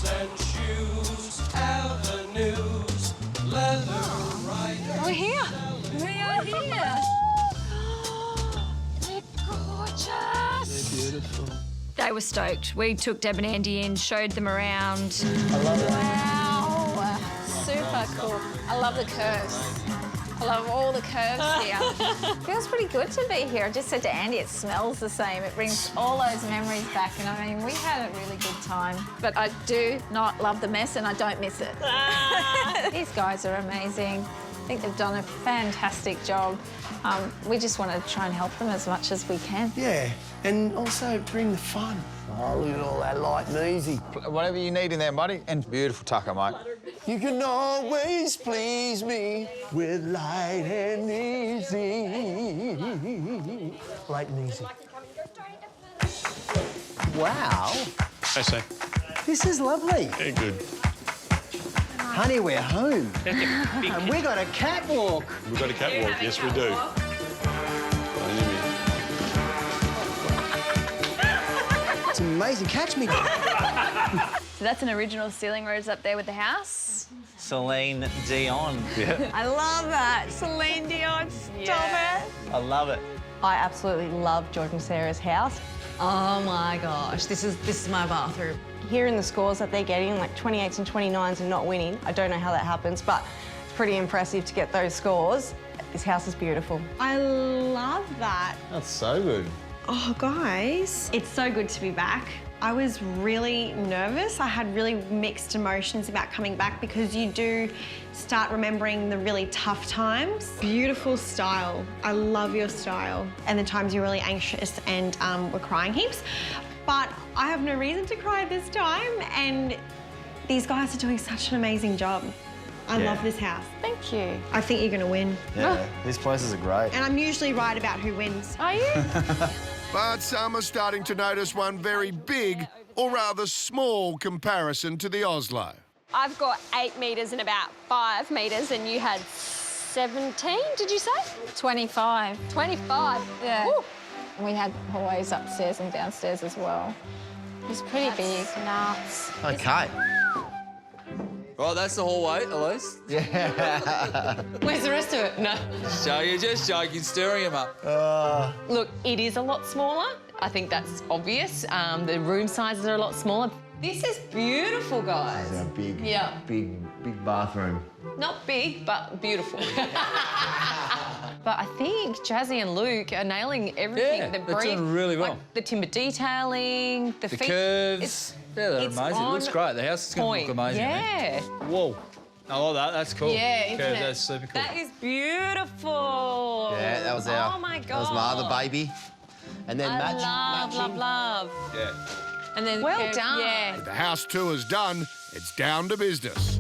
and shoes, avenues, leather riders. We're here. We are here. They're gorgeous. They're beautiful. They were stoked. We took Deb and Andy in, showed them around. I love it. Wow, super cool. I love the curves. I love all the curves here. Feels pretty good to be here. I just said to Andy, it smells the same. It brings all those memories back, and I mean, we had a really good time. But I do not love the mess, and I don't miss it. These guys are amazing. I think they've done a fantastic job. We just want to try and help them as much as we can. Yeah, and also bring the fun. Oh, look at all that light and easy. Whatever you need in there, buddy. And beautiful tucker, mate. You can always please me with light and easy. Light and easy. Wow. I say. This is lovely. Very good. Honey, we're home. And we got a catwalk. We've got a catwalk. Yes, we do. It's amazing. Catch me. So that's an original ceiling rose up there with the house. Celine Dion. Yeah. I love that. Celine Dion, stop it. I love it. I absolutely love George and Sarah's house. Oh my gosh, this is my bathroom. Hearing the scores that they're getting, like 28s and 29s and not winning, I don't know how that happens, but it's pretty impressive to get those scores. This house is beautiful. I love that. That's so good. Oh, guys, it's so good to be back. I was really nervous. I had really mixed emotions about coming back because you do start remembering the really tough times. Beautiful style. I love your style. And the times you're really anxious and were crying heaps. But I have no reason to cry this time, and these guys are doing such an amazing job. I love this house. Thank you. I think you're going to win. Yeah, these places are great. And I'm usually right about who wins. Are you? But some are starting to notice one very big, or rather small, comparison to the Oslo. I've got 8 metres and about 5 metres, and you had 17, did you say? 25. 25? Yeah. Woo. We had hallways upstairs and downstairs as well. It was pretty big. Nuts. Okay. Well, that's the hallway, Elise. Yeah. Where's the rest of it? No. So you're just joking, stirring him up. Look, it is a lot smaller. I think that's obvious. The room sizes are a lot smaller. This is beautiful, guys. It's a big, Yeah. big bathroom. Not big, but beautiful. But I think Jazzy and Luke are nailing everything. Yeah, the they're doing really well. Like the timber detailing, the feet. Curves. Yeah, they're it's amazing. It looks on great. The house is going to look amazing. Yeah. Whoa. I like that. That's cool. Yeah, Curves, isn't it? that's super cool. That is beautiful. Yeah, that was our. Oh my god. That was my other baby. And then matching. love. Yeah. And then Well curves, done. Yeah. With the house tours done, it's down to business.